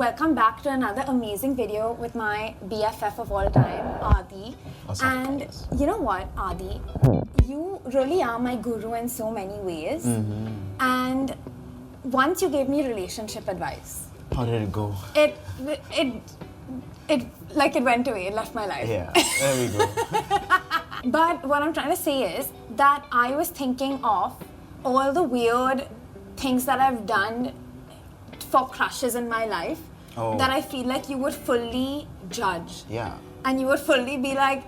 Welcome back to another amazing video with my BFF of all time, Adi. And you know what, Adi? You really are my guru in so many ways. And once you gave me relationship advice. How did it go? It went away, it left my life. Yeah, there we go. But what I'm trying to say is that I was thinking of all the weird things that I've done for crushes in my life that I feel like you would fully judge. Yeah. And you would fully be like,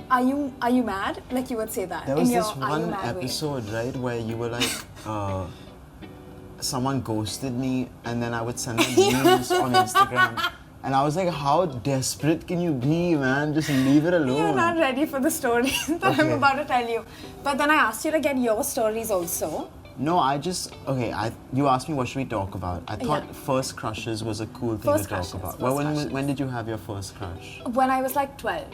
are you mad? Like you would say that. There was this one episode, right, where you were like, someone ghosted me and then I would send them memes on Instagram. And I was like, how desperate can you be, man? Just leave it alone. You're not ready for the story that I'm about to tell you. But then I asked you to get your stories also. No, you asked me what should we talk about. I thought first crushes was a cool thing to talk about. Well, when did you have your first crush? When I was like 12.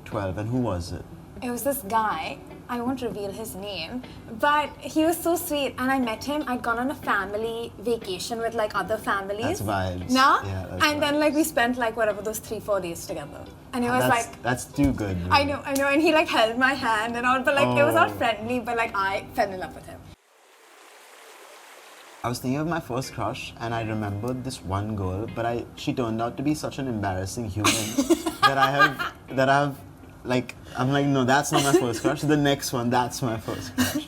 12, and who was it? It was this guy. I won't reveal his name, but he was so sweet. And I met him. I'd gone on a family vacation with like other families. That's vibes. No? Yeah, that's and then like we spent like whatever those 3-4 days together. And it was that's too good. Bro. I know. And he like held my hand and all, but like it was all friendly. But like I fell in love with him. I was thinking of my first crush, and I remembered this one girl, but she turned out to be such an embarrassing human I'm like, no, that's not my first crush. The next one, that's my first crush.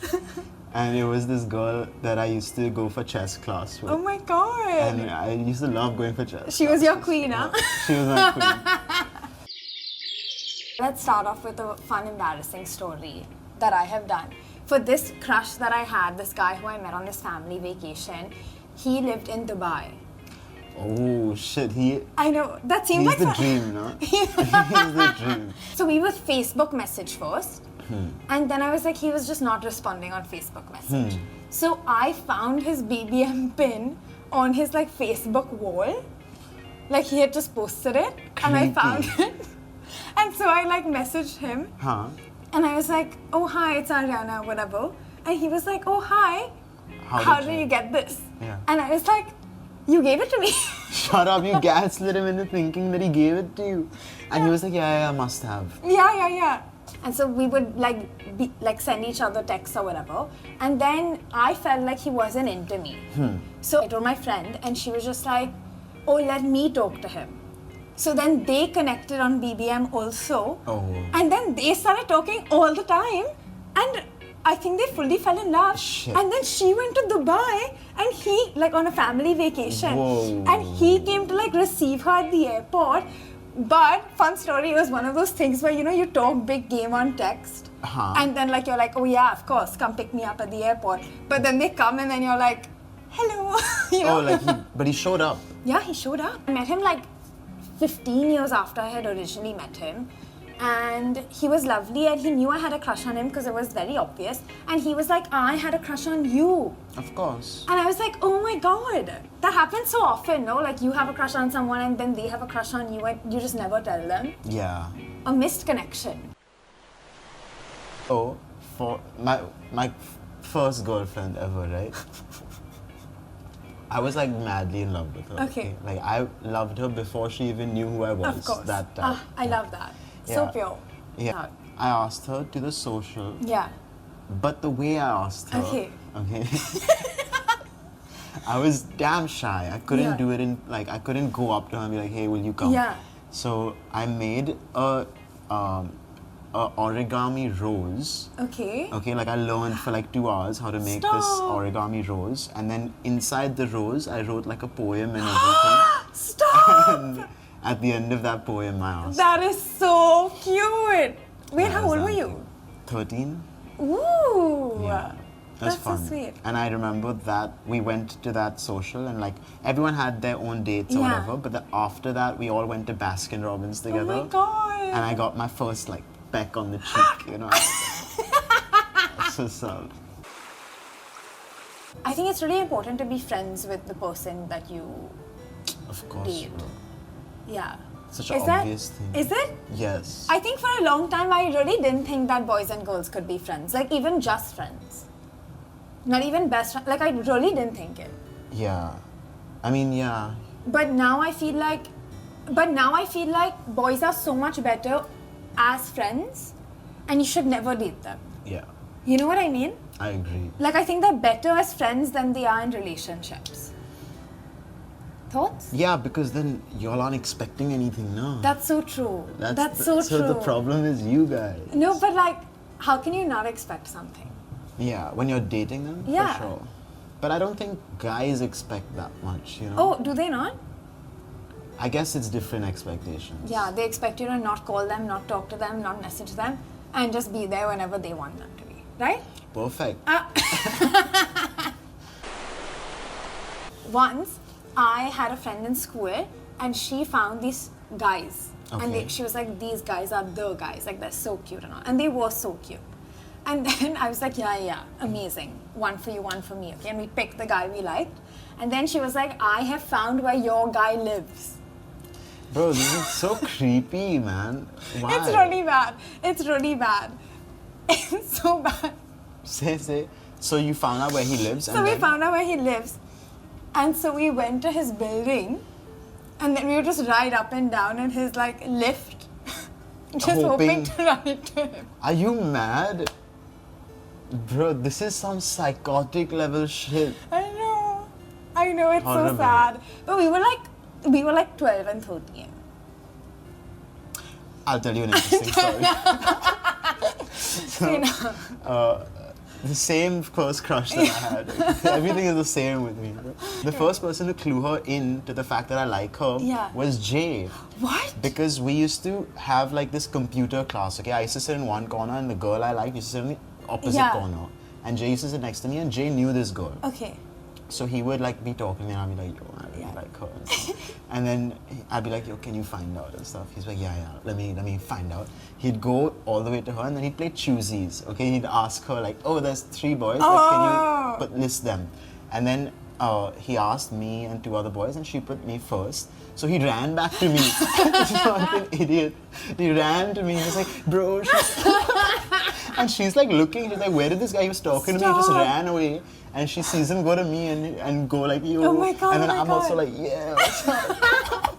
And it was this girl that I used to go for chess class with. Oh my god! And I used to love going for chess. She was your queen, huh? She was my queen. Let's start off with a fun, embarrassing story that I have done. For this crush that I had, this guy who I met on this family vacation, he lived in Dubai. Oh shit, I know, that seemed like... He's the dream, no? He's the dream. So we would Facebook message first, and then I was like, he was just not responding on Facebook message. So I found his BBM pin on his like Facebook wall. Like he had just posted it, and I found it. And so I like messaged him. And I was like, oh hi, it's Aryana, whatever. And he was like, oh hi, how did you get this? Yeah. And I was like, you gave it to me. Shut up, you gaslit him into thinking that he gave it to you. And he was like, yeah, must have. Yeah. And so we would like send each other texts or whatever. And then I felt like he wasn't into me. So I told my friend and she was just like, oh, let me talk to him. So then they connected on BBM also. And then they started talking all the time. And I think they fully fell in love. Shit. And then she went to Dubai and he, like on a family vacation. Whoa. And he came to like receive her at the airport. But fun story, it was one of those things where, you know, you talk big game on text. And then like you're like, oh yeah, of course, come pick me up at the airport. But then they come and then you're like, hello. You know? But he showed up. Yeah, he showed up. I met him like 15 years after I had originally met him. And he was lovely and he knew I had a crush on him because it was very obvious. And he was like, I had a crush on you. Of course. And I was like, oh my god. That happens so often, no? Like you have a crush on someone and then they have a crush on you and you just never tell them. Yeah. A missed connection. Oh, for my first girlfriend ever, right? I was like madly in love with her. Okay. Like I loved her before she even knew who I was. Of course. That time. I love that. So pure. Yeah. I asked her to the social. Yeah. But the way I asked her. Okay. I was damn shy. I couldn't do it I couldn't go up to her and be like, hey, will you come? Yeah. So I made a origami rose. Okay. Like I learned for like 2 hours how to make this origami rose, and then inside the rose I wrote like a poem and everything. Stop! And at the end of that poem I asked. That is so cute. Wait, how old were you? 13. Ooh. Yeah. It was That's fun. so sweet. And I remember that we went to that social and like everyone had their own dates or whatever, but after that we all went to Baskin Robbins together. Oh my god. And I got my first like peck on the cheek, you know. That's so sad. I think it's really important to be friends with the person that you date. Bro. Yeah. Such an obvious thing. Is it? Yes. I think for a long time I really didn't think that boys and girls could be friends. Like even just friends. Not even best friends. Like I really didn't think it. Yeah. I mean, yeah. But now I feel like boys are so much better as friends, and you should never date them. Yeah, You know what I mean? I agree. Like, I think they're better as friends than they are in relationships. Thoughts? Yeah, because then y'all aren't expecting anything, no. That's so true. That's so true. So the problem is you guys. No, but like, how can you not expect something? Yeah, when you're dating them, Yeah. for sure. But I don't think guys expect that much, you know? Oh, do they not? I guess it's different expectations. Yeah, they expect you to not call them, not talk to them, not message them, and just be there whenever they want them to be. Right? Perfect. Once, I had a friend in school, and she found these guys. Okay. And she was like, these guys are the guys. Like, they're so cute and all. And they were so cute. And then I was like, yeah, amazing. One for you, one for me. Okay, and we picked the guy we liked. And then she was like, I have found where your guy lives. Bro, this is so creepy, man. Why? It's really bad. It's really bad. It's so bad. Say. So you found out where he lives, So we found out where he lives. And so we went to his building. And then we would just ride up and down in his like lift. Just hoping to run into him. Are you mad? Bro, this is some psychotic level shit. I know, it's Horrible. so sad. But we were like 12 and 13. I'll tell you an interesting story. You know. The same first crush that I had. Everything is the same with me. Bro. The first person to clue her in to the fact that I like her was Jay. What? Because we used to have like this computer class, okay? I used to sit in one corner and the girl I liked used to sit in the opposite corner. And Jay used to sit next to me and Jay knew this girl. Okay. So he would like be talking and I'd be like, yo, I really like her and stuff. And then I'd be like, yo, can you find out and stuff? He's like, yeah, let me find out. He'd go all the way to her and then he'd play choosies. Okay, he'd ask her like, oh, there's 3 boys, like, can you list them? And then he asked me and 2 other boys and she put me first. So he ran back to me. This is like an idiot. He ran to me and he was like, bro, and she's like looking, she's like, where did this guy who was talking to me? He just ran away. And she sees him go to me and go like, yo. Oh my God, and then oh my I'm God. also like, yeah, what's up?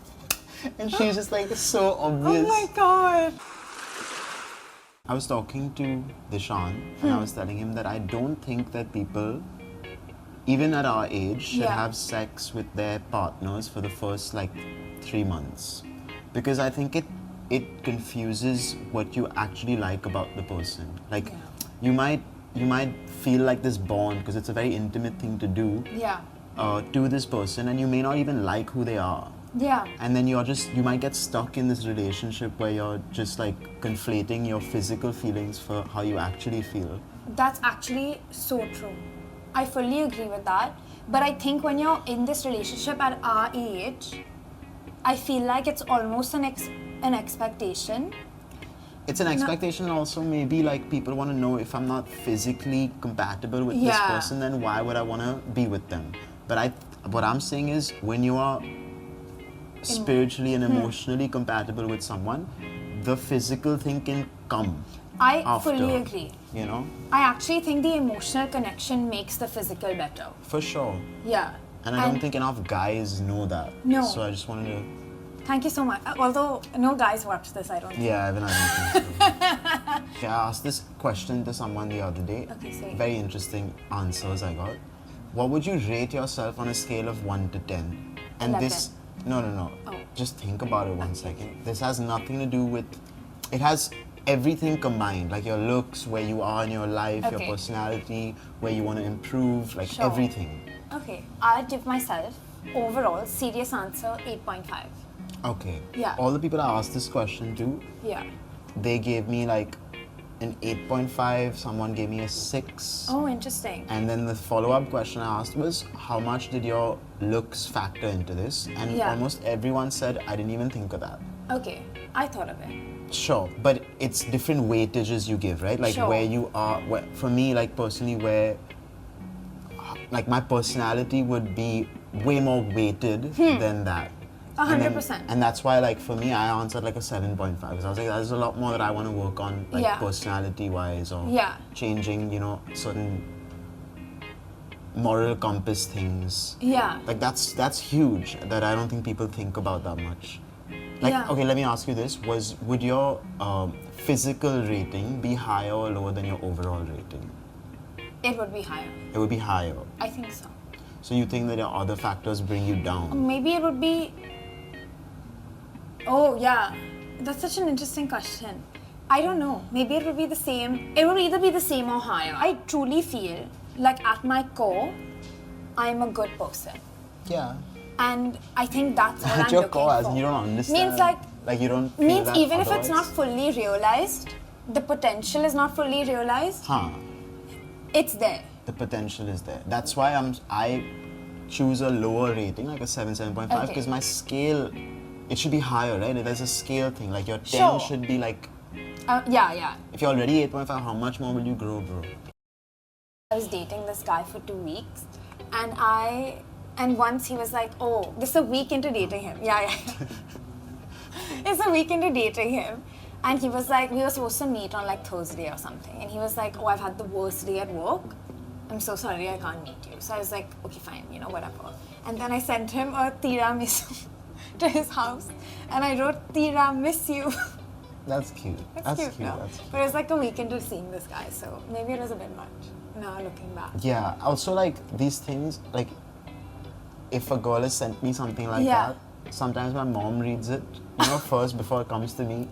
And she's just like, so obvious. Oh my God. I was talking to Dishan and I was telling him that I don't think that people, even at our age, should have sex with their partners for the first like 3 months. Because I think it confuses what you actually like about the person. Like, you might feel like this bond because it's a very intimate thing to do to this person and you may not even like who they are. Yeah. And then you might get stuck in this relationship where you're just like conflating your physical feelings for how you actually feel. That's actually so true. I fully agree with that. But I think when you're in this relationship at our age, I feel like it's almost an expectation. It's an expectation also maybe like people want to know if I'm not physically compatible with this person, then why would I want to be with them? But what I'm saying is when you are spiritually and emotionally compatible with someone, the physical thing can come after, fully agree. You know? I actually think the emotional connection makes the physical better. For sure. Yeah. And I don't think enough guys know that. No. So I just wanted to... Thank you so much. Although no guys watch this, I don't think. Yeah, even I don't think so. Okay, I asked this question to someone the other day. Okay, say. Very interesting answers I got. What would you rate yourself on a scale of 1 to 10? And 11. this... No. Oh. Just think about it one second. This has nothing to do with... It has everything combined. Like your looks, where you are in your life, your personality, where you want to improve, like everything. Okay, I'll give myself, overall, serious answer, 8.5. Okay. Yeah. All the people I asked this question to, they gave me like an 8.5, someone gave me a 6. Oh, interesting. And then the follow-up question I asked was, how much did your looks factor into this? And almost everyone said, I didn't even think of that. Okay, I thought of it. Sure, but it's different weightages you give, right? Like where you are, for me, like personally, where like my personality would be way more weighted than that. 100%. And that's why, like, for me, I answered like a 7.5 because I was like, there's a lot more that I want to work on, like personality-wise or changing, you know, certain moral compass things. Yeah. Like that's huge. That I don't think people think about that much. Like, Yeah. okay, let me ask you this: would your physical rating be higher or lower than your overall rating? It would be higher. It would be higher. I think so. So you think that your other factors bring you down? Maybe it would be. Oh, yeah. That's such an interesting question. I don't know. Maybe it would be the same. It would either be the same or higher. I truly feel like at my core, I'm a good person. Yeah. And I think that's what At I'm your looking core, as for. in you don't understand. Means like you don't. Feel means that even if it's not otherwise? fully realized, the potential is not fully realized. Huh. It's there. The potential is there. That's why I choose a lower rating, like a 7.5, Okay. because my scale, it should be higher, right? There's a scale thing. Like your 10 Sure. should be like. Yeah. If you're already 8.5, how much more will you grow, bro? I was dating this guy for 2 weeks, and once he was like, "Oh, this is a week into dating him." Yeah. It's a week into dating him, and he was like, we were supposed to meet on like Thursday or something, and he was like, "Oh, I've had the worst day at work. I'm so sorry, I can't meet you." So I was like, "Okay, fine, whatever." And then I sent him a tiramisu to his house, and I wrote "Tiramisu." That's cute. That's cute, no? That's cute. But it was like a week into seeing this guy, so maybe it was a bit much. Now looking back. Yeah. Also, like these things, like if a girl has sent me something like Yeah. that, sometimes my mom reads it, first before it comes to me,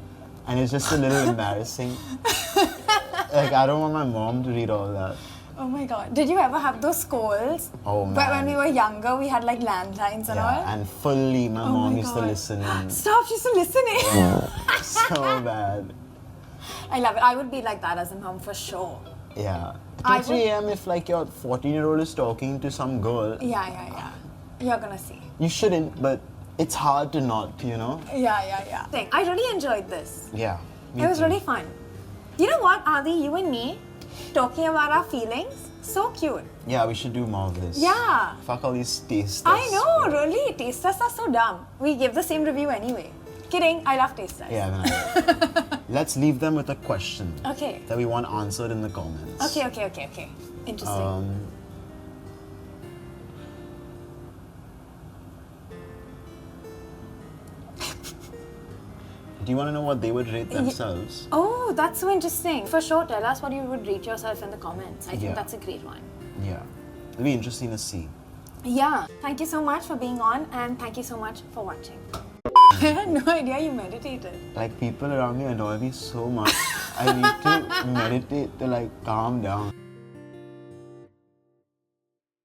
and it's just a little embarrassing. Like I don't want my mom to read all that. Oh my god. Did you ever have those calls? Oh man. But when we were younger, we had like landlines and all. And fully, my Oh mom my used to God. listen in. Stop, she's still listening. So bad. I love it. I would be like that as a mom for sure. Yeah. I 2, 3 a.m. if like your 14-year-old is talking to some girl, Yeah. You're gonna see. you shouldn't, but it's hard to not, Yeah. I really enjoyed this. Yeah. me It was too. really fun. You know what, Adi, you and me talking about our feelings, so cute. Yeah, we should do more of this. Yeah. Fuck all these taste I tests. know, really. Taste tests are so dumb. We give the same review anyway. Kidding, I love taste tests. Yeah, then let's leave them with a question Okay. that we want answered in the comments. Okay. Interesting. Do you want to know what they would rate themselves? Oh, that's so interesting. For sure, tell us what you would rate yourself in the comments. I Yeah. think that's a great one. Yeah. It'll be interesting to see. Yeah. Thank you so much for being on, and thank you so much for watching. I had no idea you meditated. Like people around me annoy me so much. I need to meditate to like calm down.